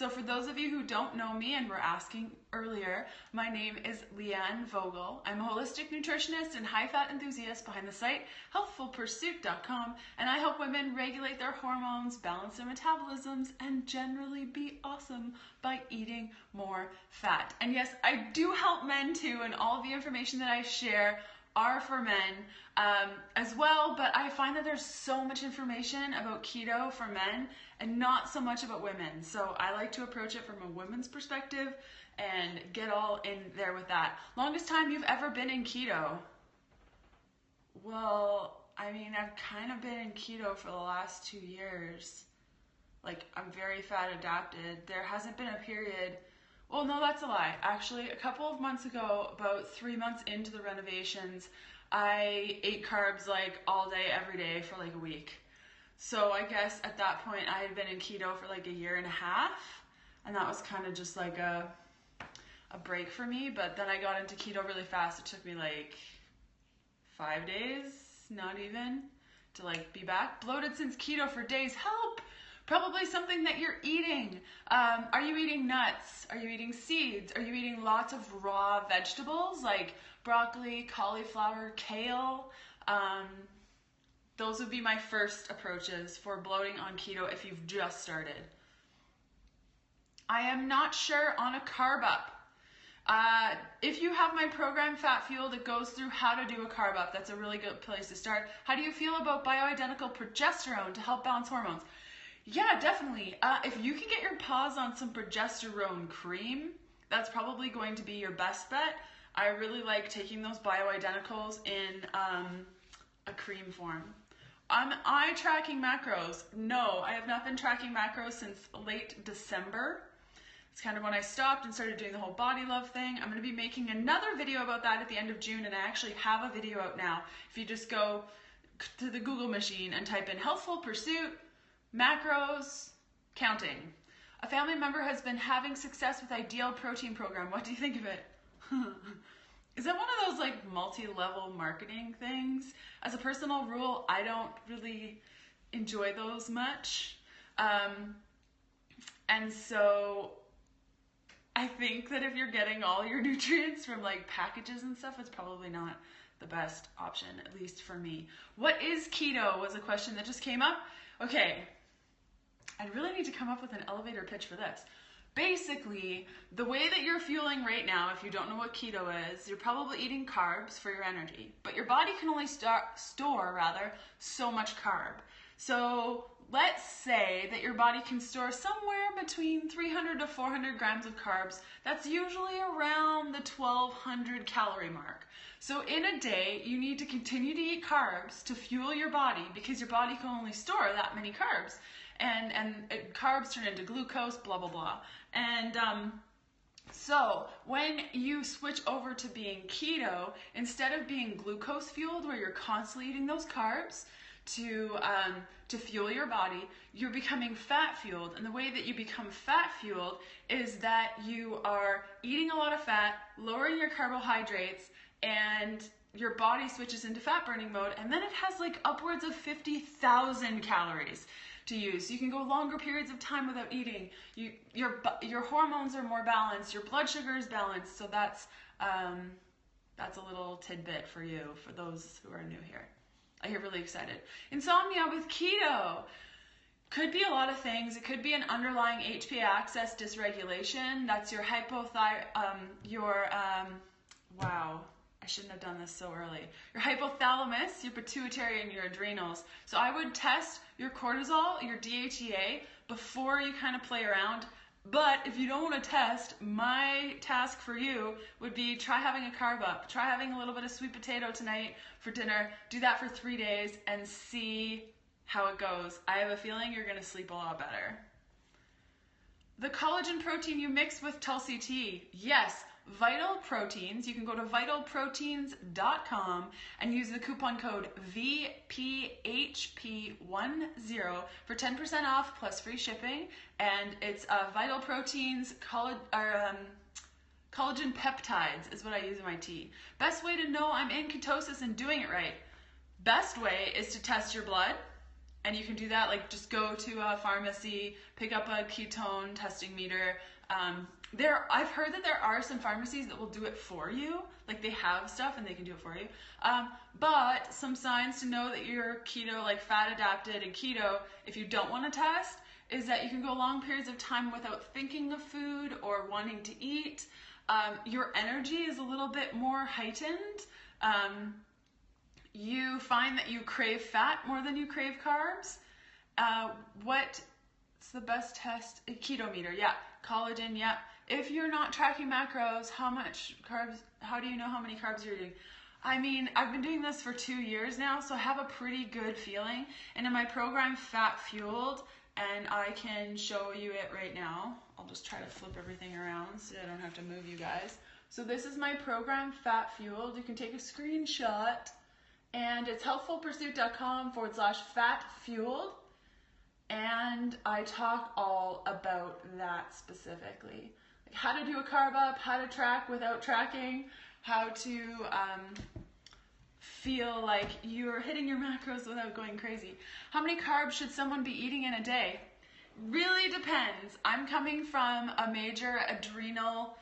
So for those of you who don't know me and were asking earlier, my name is Leanne Vogel. I'm a holistic nutritionist and high-fat enthusiast behind the site healthfulpursuit.com, and I help women regulate their hormones, balance their metabolisms, and generally be awesome by eating more fat. And yes, I do help men too, and all of the information that I share are for men as well, but I find that there's so much information about keto for men and not so much about women. So I like to approach it from a women's perspective and get all in there with that. Longest time you've ever been in keto? Well, I mean, I've kind of been in keto for the last 2 years. Like, I'm very fat adapted. There hasn't been a period. Well, no, that's a lie. Actually, a couple of months ago, about 3 months into the renovations, I ate carbs like all day, every day for like a week. So I guess at that point I had been in keto for like 1.5 years, and that was kind of just like a break for me. But then I got into keto really fast. It took me like 5 days, not even, to like be back. Bloated since keto for days. Help! Probably something that you're eating. Are you eating nuts? Are you eating seeds? Are you eating lots of raw vegetables like broccoli, cauliflower, kale? Those would be my first approaches for bloating on keto if you've just started. I am not sure on a carb up. If you have my program Fat Fueled, it goes through how to do a carb up. That's a really good place to start. How do you feel about bioidentical progesterone to help balance hormones? Yeah, definitely. If you can get your paws on some progesterone cream, that's probably going to be your best bet. I really like taking those bioidenticals in a cream form. Am I tracking macros? No, I have not been tracking macros since late December. It's kind of when I stopped and started doing the whole body love thing. I'm going to be making another video about that at the end of June, and I actually have a video out now. If you just go to the Google machine and type in Healthful Pursuit, macros, counting. A family member has been having success with Ideal Protein Program. What do you think of it? Is that one of those like multi-level marketing things? As a personal rule, I don't really enjoy those much. And so I think that if you're getting all your nutrients from like packages and stuff, it's probably not the best option, at least for me. What is keto was a question that just came up. Okay, I really need to come up with an elevator pitch for this. Basically, the way that you're fueling right now, if you don't know what keto is, you're probably eating carbs for your energy, but your body can only store so much carb. So let's say that your body can store somewhere between 300 to 400 grams of carbs. That's usually around the 1200 calorie mark. So in a day, you need to continue to eat carbs to fuel your body because your body can only store that many carbs. And carbs turn into glucose, blah, blah, blah. And so when you switch over to being keto, instead of being glucose fueled, where you're constantly eating those carbs to fuel your body, you're becoming fat fueled. And the way that you become fat fueled is that you are eating a lot of fat, lowering your carbohydrates, and your body switches into fat burning mode. And then it has like upwards of 50,000 calories to use. You can go longer periods of time without eating. Your hormones are more balanced. Your blood sugar is balanced. So that's a little tidbit for you, for those who are new here. I get really excited. Insomnia with keto could be a lot of things. It could be an underlying HPA axis dysregulation. That's your wow. I shouldn't have done this so early. Your hypothalamus, your pituitary, and your adrenals. So I would test your cortisol, your DHEA, before you kind of play around. But if you don't want to test, my task for you would be try having a carb up. Try having a little bit of sweet potato tonight for dinner. Do that for 3 days and see how it goes. I have a feeling you're going to sleep a lot better. The collagen protein you mix with Tulsi tea. Yes. Vital Proteins. You can go to vitalproteins.com and use the coupon code VPHP10 for 10% off plus free shipping. And it's Vital Proteins collagen peptides is what I use in my tea. Best way to know I'm in ketosis and doing it right. Best way is to test your blood, And you can do that, like just go to a pharmacy, pick up a ketone testing meter. I've heard that there are some pharmacies that will do it for you. Like they have stuff and they can do it for you. But some signs to know that you're keto, like fat adapted and keto, if you don't want to test, is that you can go long periods of time without thinking of food or wanting to eat. Your energy is a little bit more heightened. You find that you crave fat more than you crave carbs. What's the best test? A keto meter, yeah. Collagen, yeah. If you're not tracking macros, how much carbs, how do you know how many carbs you're eating? I mean, I've been doing this for 2 years now, so I have a pretty good feeling. And in my program, Fat Fueled, and I can show you it right now. I'll just try to flip everything around so I don't have to move you guys. So this is my program, Fat Fueled. You can take a screenshot, and it's healthfulpursuit.com/fatfueled. And I talk all about that specifically. Like how to do a carb up, how to track without tracking, how to feel like you're hitting your macros without going crazy. How many carbs should someone be eating in a day? Really depends. I'm coming from a major adrenal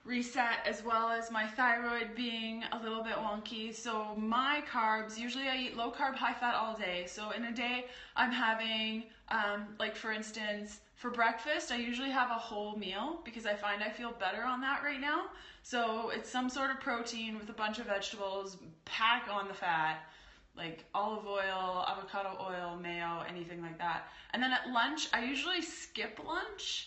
reset as well as my thyroid being a little bit wonky. So my carbs, usually I eat low carb, high fat all day. So in a day I'm having, like for instance, for breakfast, I usually have a whole meal because I find I feel better on that right now. So it's some sort of protein with a bunch of vegetables, pack on the fat, like olive oil, avocado oil, mayo, anything like that. And then at lunch, I usually skip lunch.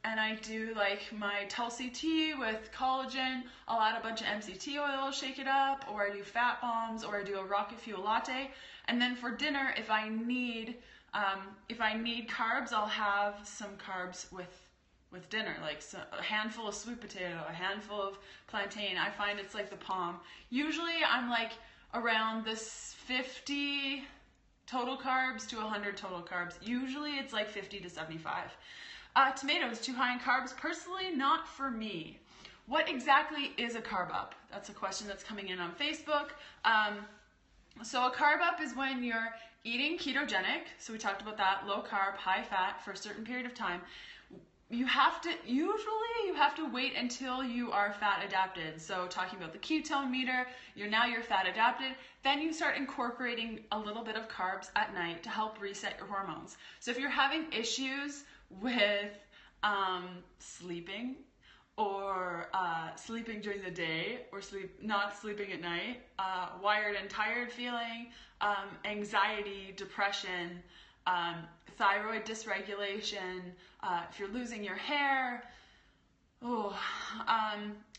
And I do like my Tulsi tea with collagen. I'll add a bunch of MCT oil, shake it up, or I do fat bombs, or I do a rocket fuel latte. And then for dinner, if I need carbs, I'll have some carbs with dinner, like a handful of sweet potato, a handful of plantain. I find it's like the palm. Usually I'm like around this 50 total carbs to 100 total carbs. Usually it's like 50 to 75. Tomatoes, too high in carbs? Personally, not for me. What exactly is a carb up? That's a question that's coming in on Facebook. So a carb up is when you're eating ketogenic, so we talked about that, low carb, high fat for a certain period of time. You have to wait until you are fat adapted. So talking about the ketone meter, you're fat adapted. Then you start incorporating a little bit of carbs at night to help reset your hormones. So if you're having issues with sleeping or sleeping during the day or not sleeping at night, wired and tired feeling, anxiety, depression, thyroid dysregulation, if you're losing your hair,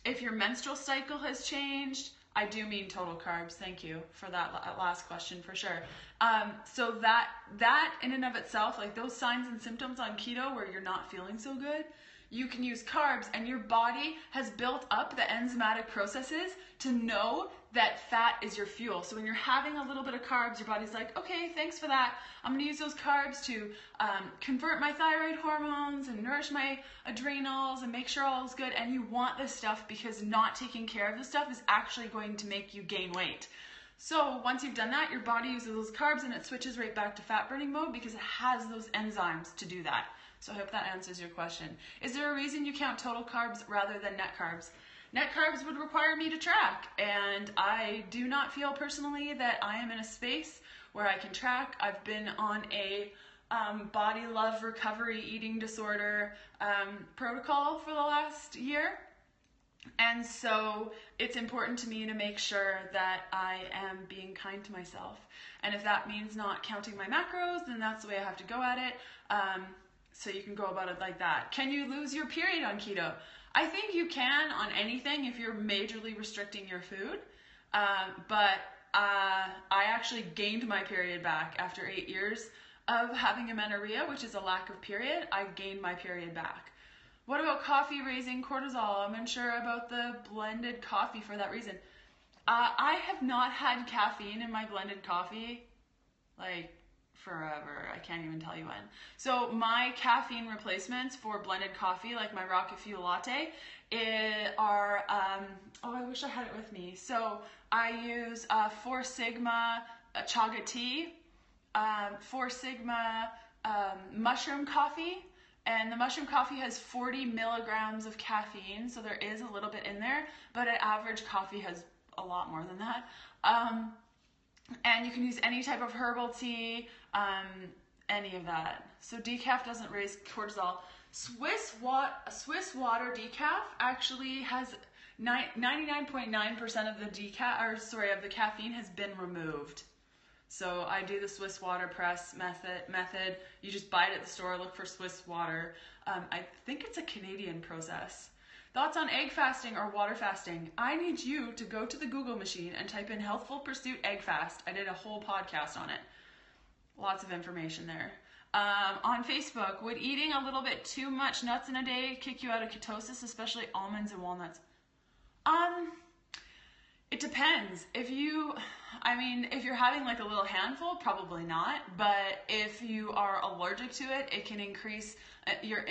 if your menstrual cycle has changed, I do mean total carbs. Thank you for that last question for sure. So that in and of itself, like those signs and symptoms on keto where you're not feeling so good, you can use carbs, and your body has built up the enzymatic processes to know that fat is your fuel. So when you're having a little bit of carbs, your body's like, okay, thanks for that. I'm gonna use those carbs to convert my thyroid hormones and nourish my adrenals and make sure all is good. And you want this stuff because not taking care of this stuff is actually going to make you gain weight. So once you've done that, your body uses those carbs and it switches right back to fat burning mode because it has those enzymes to do that. So I hope that answers your question. Is there a reason you count total carbs rather than net carbs? Net carbs would require me to track, and I do not feel personally that I am in a space where I can track. I've been on a body love recovery eating disorder protocol for the last year. And so it's important to me to make sure that I am being kind to myself. And if that means not counting my macros, then that's the way I have to go at it. So you can go about it like that. Can you lose your period on keto? I think you can on anything if you're majorly restricting your food. But I actually gained my period back after 8 years of having amenorrhea, which is a lack of period. I gained my period back. What about coffee raising cortisol? I'm unsure about the blended coffee for that reason. I have not had caffeine in my blended coffee, like forever. I can't even tell you when. So my caffeine replacements for blended coffee, like my rocket fuel latte, are, I wish I had it with me. So I use 4 Sigma chaga tea. Four Sigma mushroom coffee. And the mushroom coffee has 40 milligrams of caffeine, so there is a little bit in there, but an average coffee has a lot more than that. And you can use any type of herbal tea, any of that. So decaf doesn't raise cortisol. Swiss water decaf actually has 99.9% of the caffeine has been removed. So I do the Swiss water press method. You just buy it at the store, look for Swiss water. I think it's a Canadian process. Thoughts on egg fasting or water fasting? I need you to go to the Google machine and type in Healthful Pursuit egg fast. I did a whole podcast on it. Lots of information there. On Facebook, would eating a little bit too much nuts in a day kick you out of ketosis, especially almonds and walnuts? It depends. If you're having like a little handful, probably not. But if you are allergic to it, it can increase your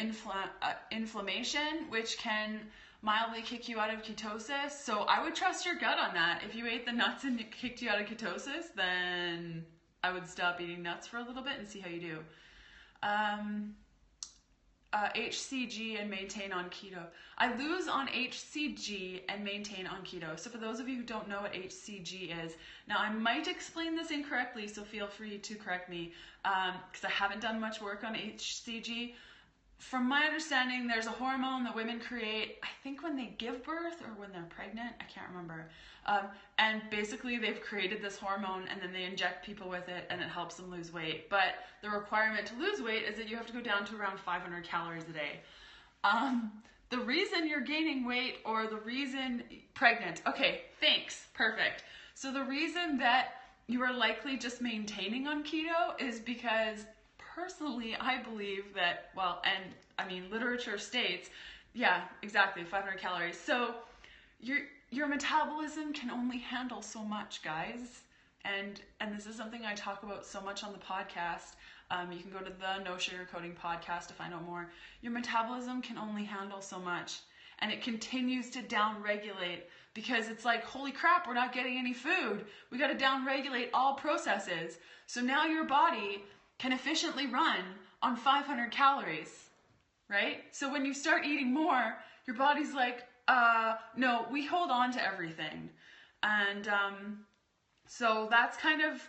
inflammation, which can mildly kick you out of ketosis. So I would trust your gut on that. If you ate the nuts and it kicked you out of ketosis, then I would stop eating nuts for a little bit and see how you do. HCG and maintain on keto. I lose on HCG and maintain on keto. So for those of you who don't know what HCG is, now I might explain this incorrectly, so feel free to correct me, because I haven't done much work on HCG. From my understanding, there's a hormone that women create, I think when they give birth or when they're pregnant, I can't remember. And basically they've created this hormone and then they inject people with it and it helps them lose weight. But the requirement to lose weight is that you have to go down to around 500 calories a day. The reason you're gaining weight or the reason pregnant, okay, thanks, perfect. So the reason that you are likely just maintaining on keto is because personally, I believe that, literature states, yeah, exactly, 500 calories. So your metabolism can only handle so much, guys. And this is something I talk about so much on the podcast. You can go to the No Sugarcoating podcast to find out more. Your metabolism can only handle so much. And it continues to downregulate because it's like, holy crap, we're not getting any food. We got to downregulate all processes. So now your body can efficiently run on 500 calories, right? So when you start eating more, your body's like, no, we hold on to everything. And so that's kind of,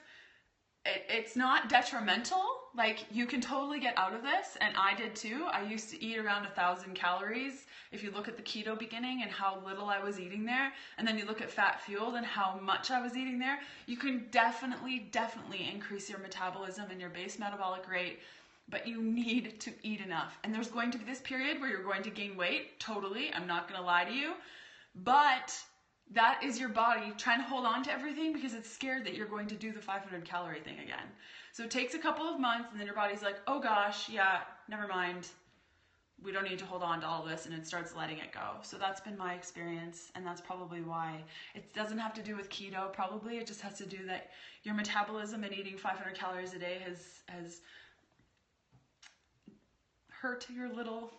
it's not detrimental. Like, you can totally get out of this, and I did too. I used to eat around 1,000 calories. If you look at the keto beginning and how little I was eating there, and then you look at fat fueled and how much I was eating there, you can definitely increase your metabolism and your base metabolic rate, but you need to eat enough. And there's going to be this period where you're going to gain weight, totally. I'm not going to lie to you, but that is your body trying to hold on to everything because it's scared that you're going to do the 500 calorie thing again. So it takes a couple of months and then your body's like, oh gosh, yeah, never mind. We don't need to hold on to all this, and it starts letting it go. So that's been my experience, and that's probably why. It doesn't have to do with keto, probably. It just has to do that your metabolism and eating 500 calories a day has hurt your little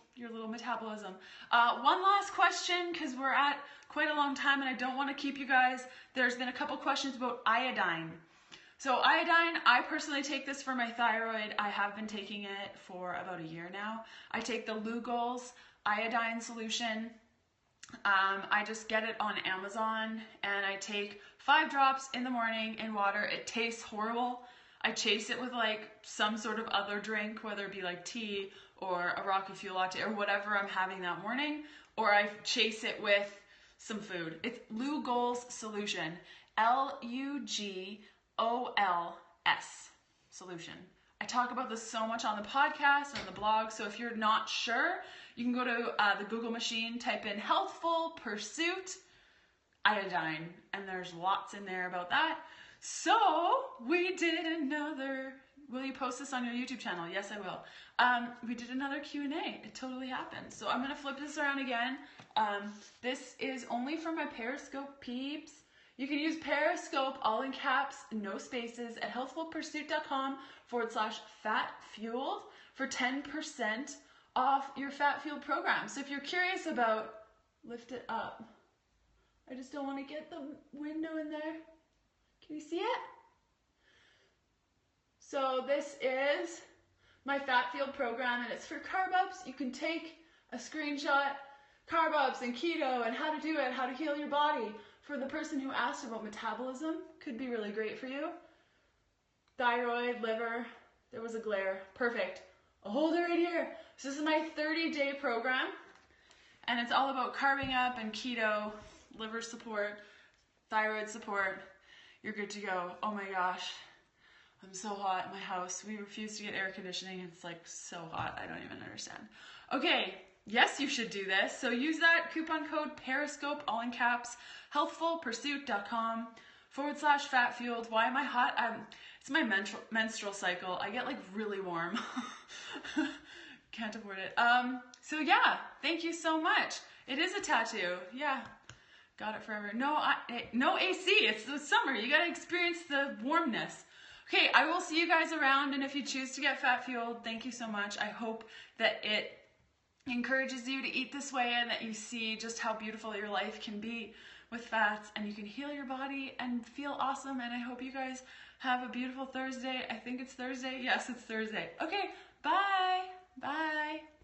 metabolism. One last question, because we're at quite a long time and I don't want to keep you guys. There's been a couple questions about iodine. So iodine, I personally take this for my thyroid. I have been taking it for about a year now. I take the Lugol's iodine solution. I just get it on Amazon and I take 5 drops in the morning in water. It tastes horrible. I chase it with like some sort of other drink, whether it be like tea or a Rocky Fuel latte or whatever I'm having that morning, or I chase it with some food. It's Lugol's solution, Lugol's solution. I talk about this so much on the podcast and on the blog, so if you're not sure, you can go to the Google machine, type in Healthful Pursuit iodine, and there's lots in there about that. So we did another, will you post this on your YouTube channel? Yes, I will. We did another Q&A. It totally happened. So I'm going to flip this around again. This is only for my Periscope peeps. You can use Periscope, all in caps, no spaces, at healthfulpursuit.com/fatfueled for 10% off your Fat Fueled program. So if you're curious about, lift it up. I just don't want to get the window in there. Can you see it? So this is my Fat Field program, and it's for carb ups. You can take a screenshot, carb ups and keto and how to do it, how to heal your body. For the person who asked about metabolism, could be really great for you. Thyroid, liver, there was a glare, perfect. I'll hold it right here. So this is my 30-day program, and it's all about carbing up and keto, liver support, thyroid support. You're good to go. Oh my gosh, I'm so hot in my house. We refuse to get air conditioning. It's like so hot, I don't even understand. Okay, yes, you should do this. So use that coupon code Periscope, all in caps, healthfulpursuit.com/fatfueled. Why am I hot? It's my menstrual cycle. I get like really warm. Can't afford it. So yeah, thank you so much. It is a tattoo. Yeah, got it forever. No AC. It's the summer. You gotta experience the warmness. Okay, I will see you guys around, and if you choose to get fat fueled, thank you so much. I hope that it encourages you to eat this way and that you see just how beautiful your life can be with fats, and you can heal your body and feel awesome. And I hope you guys have a beautiful Thursday. I think it's Thursday. Yes, it's Thursday. Okay, bye. Bye.